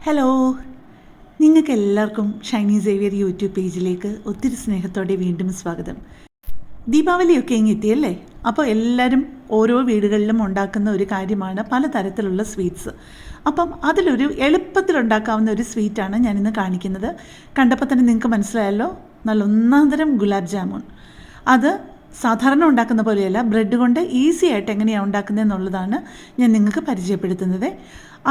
Hello, നിങ്ങൾക്ക് എല്ലാവർക്കും Shiny Xavier YouTube പേജിലേക്ക് ഒത്തിരി സ്നേഹത്തോടെ വീണ്ടും സ്വാഗതം. ദീപാവലിയൊക്കെ ഇങ്ങ് എത്തിയല്ലേ? അപ്പോൾ എല്ലാവരും ഓരോ വീടുകളിലും ഉണ്ടാക്കുന്ന ഒരു കാര്യമാണ് പലതരത്തിലുള്ള സ്വീറ്റ്സ്. അപ്പം അതിലൊരു എളുപ്പത്തിലുണ്ടാക്കാവുന്ന ഒരു സ്വീറ്റാണ് ഞാനിന്ന് കാണിക്കുന്നത്. കണ്ടപ്പോൾ തന്നെ നിങ്ങൾക്ക് മനസ്സിലായല്ലോ, നല്ല ഒന്നാം തരം ഗുലാബ് ജാമുൻ. അത് സാധാരണ ഉണ്ടാക്കുന്ന പോലെയല്ല, ബ്രെഡ് കൊണ്ട് ഈസി ആയിട്ട് എങ്ങനെയാണ് ഉണ്ടാക്കുന്നതെന്നുള്ളതാണ് ഞാൻ നിങ്ങൾക്ക് പരിചയപ്പെടുത്തുന്നത്.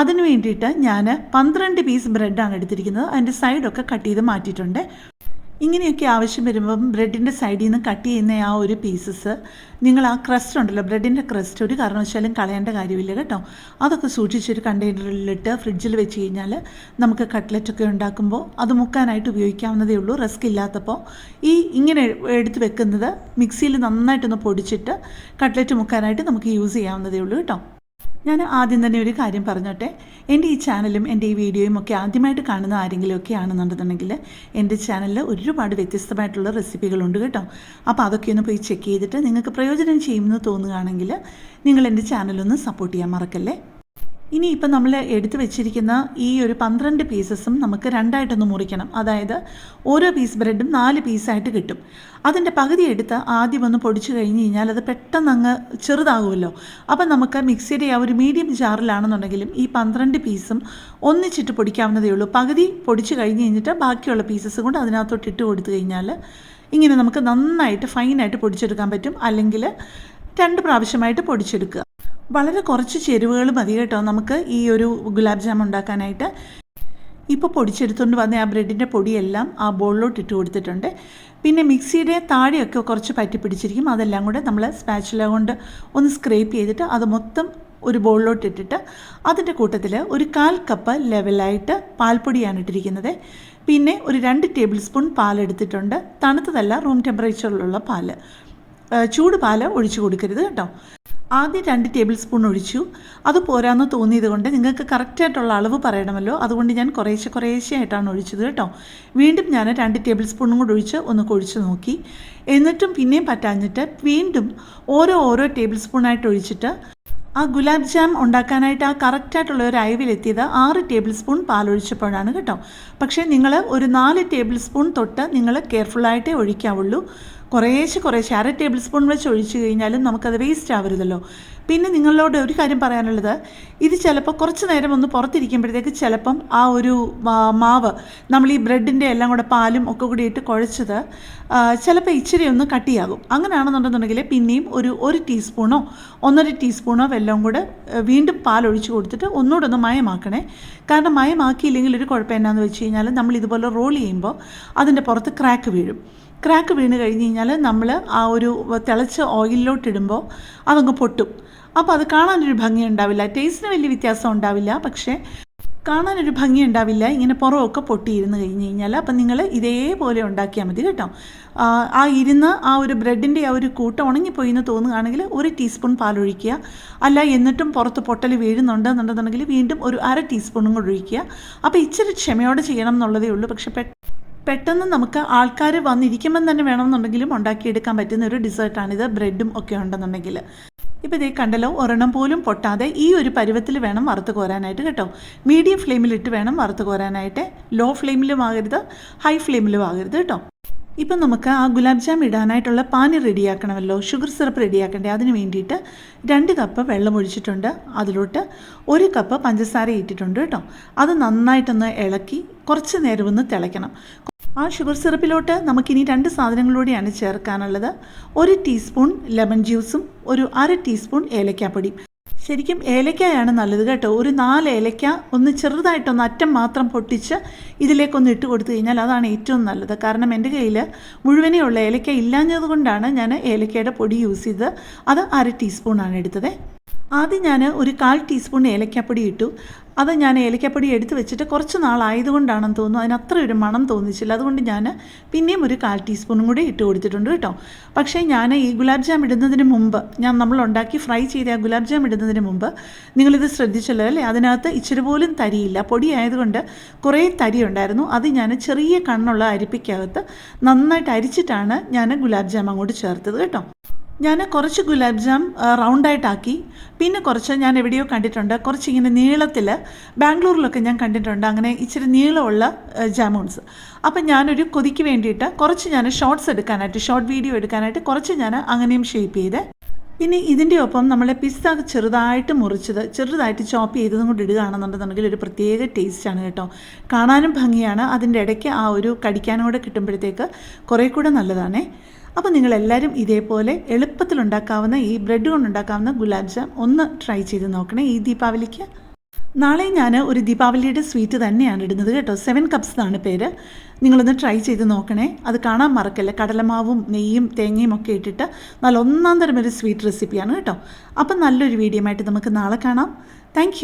അതിന് വേണ്ടിയിട്ട് ഞാൻ 12 പീസ് ബ്രെഡാണ് എടുത്തിരിക്കുന്നത്. അതിൻ്റെ സൈഡൊക്കെ കട്ട് ചെയ്ത് മാറ്റിയിട്ടുണ്ട്. ഇങ്ങനെയൊക്കെ ആവശ്യം വരുമ്പം ബ്രെഡിൻ്റെ സൈഡിൽ നിന്ന് കട്ട് ചെയ്യുന്ന ആ ഒരു പീസസ് നിങ്ങൾ ആ ക്രസ്റ്റ് ഉണ്ടല്ലോ, ബ്രെഡിൻ്റെ ക്രസ്റ്റ് ഒരു കാരണവശാലും കളയേണ്ട കാര്യമില്ല കേട്ടോ. അതൊക്കെ സൂക്ഷിച്ചൊരു കണ്ടെയ്നറിലിട്ട് ഫ്രിഡ്ജിൽ വെച്ച് കഴിഞ്ഞാൽ നമുക്ക് കട്ട്ലറ്റൊക്കെ ഉണ്ടാക്കുമ്പോൾ അത് മുക്കാനായിട്ട് ഉപയോഗിക്കാവുന്നതേ ഉള്ളൂ. റിസ്ക് ഇല്ലാത്തപ്പോൾ ഇങ്ങനെ എടുത്ത് വെക്കുന്നത് മിക്സിയിൽ നന്നായിട്ടൊന്ന് പൊടിച്ചിട്ട് കട്ട്ലറ്റ് മുക്കാനായിട്ട് നമുക്ക് യൂസ് ചെയ്യാവുന്നതേ ഉള്ളൂ കേട്ടോ. ഞാൻ ആദ്യം തന്നെ ഒരു കാര്യം പറഞ്ഞോട്ടെ. എൻ്റെ ഈ ചാനലും എൻ്റെ ഈ വീഡിയോയും ഒക്കെ ആദ്യമായിട്ട് കാണുന്ന ആരെങ്കിലുമൊക്കെ ആണെന്നുണ്ടെന്നുണ്ടെങ്കിൽ എൻ്റെ ചാനലിൽ ഒരുപാട് വ്യത്യസ്തമായിട്ടുള്ള റെസിപ്പികളുണ്ട് കേട്ടോ. അപ്പോൾ അതൊക്കെ ഒന്ന് പോയി ചെക്ക് ചെയ്തിട്ട് നിങ്ങൾക്ക് പ്രയോജനം ചെയ്യുമെന്ന് തോന്നുകയാണെങ്കിൽ നിങ്ങൾ എൻ്റെ ചാനലൊന്ന് സപ്പോർട്ട് ചെയ്യാൻ മറക്കല്ലേ. ഇനിയിപ്പോൾ നമ്മൾ എടുത്തു വെച്ചിരിക്കുന്ന ഈ ഒരു 12 പീസസും നമുക്ക് രണ്ടായിട്ടൊന്ന് മുറിക്കണം. അതായത് ഓരോ പീസ് ബ്രെഡും 4 പീസായിട്ട് കിട്ടും. അതിൻ്റെ പകുതി എടുത്ത് ആദ്യം ഒന്ന് പൊടിച്ചു കഴിഞ്ഞ് കഴിഞ്ഞാൽ അത് പെട്ടെന്ന് അങ്ങ് ചെറുതാകുമല്ലോ. അപ്പം നമുക്ക് മിക്സിയുടെ ആ ഒരു മീഡിയം ജാറിലാണെന്നുണ്ടെങ്കിലും ഈ 12 പീസും ഒന്നിച്ചിട്ട് പൊടിക്കാവുന്നതേ ഉള്ളൂ. പകുതി പൊടിച്ചു കഴിഞ്ഞ് കഴിഞ്ഞിട്ട് ബാക്കിയുള്ള പീസസ് കൊണ്ട് അതിനകത്തോട്ട് ഇട്ട് കൊടുത്തു കഴിഞ്ഞാൽ ഇങ്ങനെ നമുക്ക് നന്നായിട്ട് ഫൈനായിട്ട് പൊടിച്ചെടുക്കാൻ പറ്റും. അല്ലെങ്കിൽ 2 പ്രാവശ്യമായിട്ട് പൊടിച്ചെടുക്കുക. വളരെ കുറച്ച് ചേരുവകൾ മതി കേട്ടോ നമുക്ക് ഈ ഒരു ഗുലാബ് ജാമുൻ ഉണ്ടാക്കാനായിട്ട്. ഇപ്പോൾ പൊടിച്ചെടുത്തുകൊണ്ട് വന്ന ആ ബ്രെഡിൻ്റെ പൊടിയെല്ലാം ആ ബോളിലോട്ട് ഇട്ട് കൊടുത്തിട്ടുണ്ട്. പിന്നെ മിക്സിയുടെ താഴെയൊക്കെ കുറച്ച് പറ്റി പിടിച്ചിരിക്കും. അതെല്ലാം കൂടെ നമ്മൾ സ്പാച്ചുല കൊണ്ട് ഒന്ന് സ്ക്രേപ്പ് ചെയ്തിട്ട് അത് മൊത്തം ഒരു ബോളിലോട്ട് ഇട്ടിട്ട് അതിൻ്റെ കൂട്ടത്തിൽ ഒരു 1/4 കപ്പ് ലെവലായിട്ട് പാൽപ്പൊടിയാണ് ഇട്ടിരിക്കുന്നത്. പിന്നെ ഒരു 2 ടേബിൾ സ്പൂൺ പാലെടുത്തിട്ടുണ്ട്. തണുത്തതല്ല, റൂം ടെമ്പറേച്ചറിലുള്ള പാല്. ചൂട് പാല് ഒഴിച്ചു കൊടുക്കരുത് കേട്ടോ. ആദ്യം 2 ടേബിൾ സ്പൂൺ ഒഴിച്ചു. അത് പോരാന്ന് തോന്നിയത് കൊണ്ട് നിങ്ങൾക്ക് കറക്റ്റായിട്ടുള്ള അളവ് പറയണമല്ലോ, അതുകൊണ്ട് ഞാൻ കുറേശ്ശെ ആയിട്ടാണ് ഒഴിച്ചത് കേട്ടോ. വീണ്ടും ഞാൻ 2 ടേബിൾ സ്പൂണും കൂടി ഒഴിച്ച് ഒന്ന് കൊഴിച്ച് നോക്കി. എന്നിട്ടും പിന്നെയും പറ്റാഞ്ഞിട്ട് വീണ്ടും ഓരോ ടേബിൾ സ്പൂണായിട്ട് ഒഴിച്ചിട്ട് ആ ഗുലാബ് ജാം ഉണ്ടാക്കാനായിട്ട് ആ കറക്റ്റായിട്ടുള്ള ഒരു അയവിലെത്തിയത് 6 ടേബിൾ സ്പൂൺ പാലൊഴിച്ചപ്പോഴാണ് കേട്ടോ. പക്ഷേ നിങ്ങൾ ഒരു 4 ടേബിൾ സ്പൂൺ തൊട്ട് നിങ്ങൾ കെയർഫുള്ളായിട്ടേ ഒഴിക്കാവുള്ളൂ. കുറേശ്ശെ 1/2 ടേബിൾ സ്പൂൺ വെച്ച് ഒഴിച്ചു കഴിഞ്ഞാലും നമുക്കത് വേസ്റ്റ് ആവരുതല്ലോ. പിന്നെ നിങ്ങളോട് ഒരു കാര്യം പറയാനുള്ളത്, ഇത് ചിലപ്പോൾ കുറച്ച് നേരം ഒന്ന് പുറത്തിരിക്കുമ്പോഴത്തേക്ക് ചിലപ്പം ആ ഒരു മാവ് നമ്മൾ ഈ ബ്രെഡിൻ്റെ എല്ലാം കൂടെ പാലും ഒക്കെ കൂടി ഇട്ട് കുഴച്ചത് ചിലപ്പോൾ ഇച്ചിരി ഒന്ന് കട്ടിയാകും. അങ്ങനെയാണെന്നുണ്ടെന്നുണ്ടെങ്കിൽ പിന്നെയും ഒരു ടീസ്പൂണോ 1.5 ടീസ്പൂണോ വെല്ലവും കൂടെ വീണ്ടും പാലൊഴിച്ച് കൊടുത്തിട്ട് ഒന്നുകൂടെ ഒന്ന് മയമാക്കണേ. കാരണം മയമാക്കിയില്ലെങ്കിൽ ഒരു കുഴപ്പം എന്നാന്ന് വെച്ച് കഴിഞ്ഞാൽ നമ്മൾ ഇതുപോലെ റോൾ ചെയ്യുമ്പോൾ അതിൻ്റെ പുറത്ത് ക്രാക്ക് വീണ് കഴിഞ്ഞ് കഴിഞ്ഞാൽ നമ്മൾ ആ ഒരു തിളച്ച ഓയിലിലോട്ടിടുമ്പോൾ അതങ്ങ് പൊട്ടും. അപ്പോൾ അത് കാണാനൊരു ഭംഗി ഉണ്ടാവില്ല. ടേസ്റ്റിന് വലിയ വ്യത്യാസം ഉണ്ടാവില്ല, പക്ഷേ കാണാനൊരു ഭംഗി ഉണ്ടാവില്ല ഇങ്ങനെ പുറമൊക്കെ പൊട്ടിയിരുന്ന് കഴിഞ്ഞ് കഴിഞ്ഞാൽ. അപ്പം നിങ്ങൾ ഇതേപോലെ ഉണ്ടാക്കിയാൽ മതി കേട്ടോ. ആ ഒരു ബ്രെഡിൻ്റെ ആ ഒരു കൂട്ടം ഉണങ്ങിപ്പോയി എന്ന് തോന്നുകയാണെങ്കിൽ 1 ടീസ്പൂൺ പാലൊഴിക്കുക. അല്ല എന്നിട്ടും പുറത്ത് പൊട്ടൽ വീഴുന്നുണ്ടെന്നുണ്ടെന്നുണ്ടെങ്കിൽ വീണ്ടും ഒരു 1/2 ടീസ്പൂണും കൂടെ ഒഴിക്കുക. അപ്പോൾ ഇച്ചിരി ക്ഷമയോടെ ചെയ്യണം എന്നുള്ളതേ ഉള്ളൂ. പക്ഷേ പെട്ടെന്ന് നമുക്ക് ആൾക്കാർ വന്നിരിക്കുമ്പം തന്നെ വേണമെന്നുണ്ടെങ്കിലും ഉണ്ടാക്കിയെടുക്കാൻ പറ്റുന്ന ഒരു ഡിസേർട്ടാണിത്, ബ്രെഡും ഒക്കെ ഉണ്ടെന്നുണ്ടെങ്കിൽ. ഇപ്പോൾ ഇതേ കണ്ടല്ലോ, ഒരെണ്ണം പോലും പൊട്ടാതെ ഈ ഒരു പരുവത്തിൽ വേണം വറുത്ത് കോരാനായിട്ട് കേട്ടോ. മീഡിയം ഫ്ലെയിമിലിട്ട് വേണം വറുത്ത് കോരാനായിട്ട്. ലോ ഫ്ലെയിമിലും ആകരുത്, ഹൈ ഫ്ലെയിമിലും ആകരുത് കേട്ടോ. ഇപ്പം നമുക്ക് ആ ഗുലാബ് ജാം ഇടാനായിട്ടുള്ള പാനി റെഡിയാക്കണമല്ലോ, ഷുഗർ സിറപ്പ് റെഡിയാക്കണ്ടേ. അതിന് വേണ്ടിയിട്ട് 2 കപ്പ് വെള്ളം ഒഴിച്ചിട്ടുണ്ട്. അതിലോട്ട് 1 കപ്പ് പഞ്ചസാര ഇട്ടിട്ടുണ്ട് കേട്ടോ. അത് നന്നായിട്ടൊന്ന് ഇളക്കി കുറച്ച് നേരം ഒന്ന് തിളയ്ക്കണം. ആ ഷുഗർ സിറപ്പിലോട്ട് നമുക്കിനി 2 സാധനങ്ങളൂടെയാണ് ചേർക്കാനുള്ളത്. 1 ടീസ്പൂൺ ലെമൺ ജ്യൂസും ഒരു 1/2 ടീസ്പൂൺ ഏലക്കാപ്പൊടി. ശരിക്കും ഏലക്കായാണ് നല്ലത് കേട്ടോ. ഒരു 4 ഏലക്ക ഒന്ന് ചെറുതായിട്ടൊന്ന് അറ്റം മാത്രം പൊട്ടിച്ച് ഇതിലേക്കൊന്ന് ഇട്ട് കൊടുത്തു കഴിഞ്ഞാൽ അതാണ് ഏറ്റവും നല്ലത്. കാരണം എൻ്റെ കയ്യിൽ മുഴുവനേ ഉള്ള ഏലക്ക ഇല്ലാഞ്ഞത് കൊണ്ടാണ് ഞാൻ ഏലക്കയുടെ പൊടി യൂസ് ചെയ്തത്. അത് 1/2 ടീസ്പൂണാണ് എടുത്തത്. ആദ്യം ഞാൻ ഒരു 1/4 ടീസ്പൂൺ ഏലക്കാപ്പൊടി ഇട്ടു. അത് ഞാൻ ഏലക്കാപ്പൊടി എടുത്ത് വെച്ചിട്ട് കുറച്ച് നാളായതുകൊണ്ടാണെന്ന് തോന്നുന്നു അതിന് അത്ര ഒരു മണം തോന്നിച്ചില്ല. അതുകൊണ്ട് ഞാൻ പിന്നെയും ഒരു 1/4 ടീസ്പൂണും കൂടി ഇട്ട് കൊടുത്തിട്ടുണ്ട് കേട്ടോ. പക്ഷേ ഞാൻ ഈ ഗുലാബ് ജാം ഇടുന്നതിന് മുമ്പ്, നമ്മൾ ഉണ്ടാക്കി ഫ്രൈ ചെയ്ത ആ ഗുലാബ് ജാം ഇടുന്നതിന് മുമ്പ് നിങ്ങളിത് ശ്രദ്ധിച്ചല്ലോ അല്ലേ, അതിനകത്ത് ഇച്ചിരി പോലും തരിയില്ല. പൊടി ആയതുകൊണ്ട് കുറേ തരി ഉണ്ടായിരുന്നു. അത് ഞാൻ ചെറിയ കണ്ണുള്ള അരിപ്പിക്കകത്ത് നന്നായിട്ട് അരിച്ചിട്ടാണ് ഞാൻ ഗുലാബ് ജാം അങ്ങോട്ട് ചേർത്തത് കേട്ടോ. ഞാൻ കുറച്ച് ഗുലാബ് ജാം റൗണ്ടായിട്ടാക്കി. പിന്നെ കുറച്ച് ഞാൻ എവിടെയോ കണ്ടിട്ടുണ്ട്, കുറച്ച് ഇങ്ങനെ നീളത്തിൽ ബാംഗ്ലൂരിലൊക്കെ ഞാൻ കണ്ടിട്ടുണ്ട് അങ്ങനെ ഇച്ചിരി നീളമുള്ള ജാമൂൺസ്. അപ്പം ഞാനൊരു കൊതിക്ക് വേണ്ടിയിട്ട് കുറച്ച് ഞാൻ ഷോർട്സ് എടുക്കാനായിട്ട്, ഷോർട്ട് വീഡിയോ എടുക്കാനായിട്ട് കുറച്ച് ഞാൻ അങ്ങനെയും ഷേപ്പ് ചെയ്ത്. പിന്നെ ഇതിൻ്റെ ഒപ്പം നമ്മളെ പിസ്ത ചെറുതായിട്ട് മുറിച്ചത്, ചെറുതായിട്ട് ചോപ്പ് ചെയ്തതും കൊണ്ട് ഇടുകയാണെന്നുണ്ടെന്നുണ്ടെങ്കിൽ ഒരു പ്രത്യേക ടേസ്റ്റാണ് കേട്ടോ. കാണാനും ഭംഗിയാണ്, അതിൻ്റെ ഇടയ്ക്ക് ആ ഒരു കടിക്കാനും കൂടെ കിട്ടുമ്പോഴത്തേക്ക് കുറേ കൂടെ നല്ലതാണേ. അപ്പോൾ നിങ്ങളെല്ലാവരും ഇതേപോലെ എളുപ്പത്തിലുണ്ടാക്കാവുന്ന ഈ ബ്രെഡ് കൊണ്ടുണ്ടാക്കാവുന്ന ഗുലാബ് ജാം ഒന്ന് ട്രൈ ചെയ്ത് നോക്കണേ ഈ ദീപാവലിക്ക്. നാളെ ഞാൻ ഒരു ദീപാവലിയുടെ സ്വീറ്റ് തന്നെയാണ് ഇടുന്നത് കേട്ടോ. 7 കപ്സ് എന്നാണ് പേര്. നിങ്ങളൊന്ന് ട്രൈ ചെയ്ത് നോക്കണേ. അത് കാണാൻ മറക്കല്ലേ. കടലമാവും നെയ്യും തേങ്ങയും ഒക്കെ ഇട്ടിട്ട് നല്ല ഒന്നാം തരം ഒരു സ്വീറ്റ് റെസിപ്പിയാണ് കേട്ടോ. അപ്പം നല്ലൊരു വീഡിയോ ആയിട്ട് നമുക്ക് നാളെ കാണാം. താങ്ക്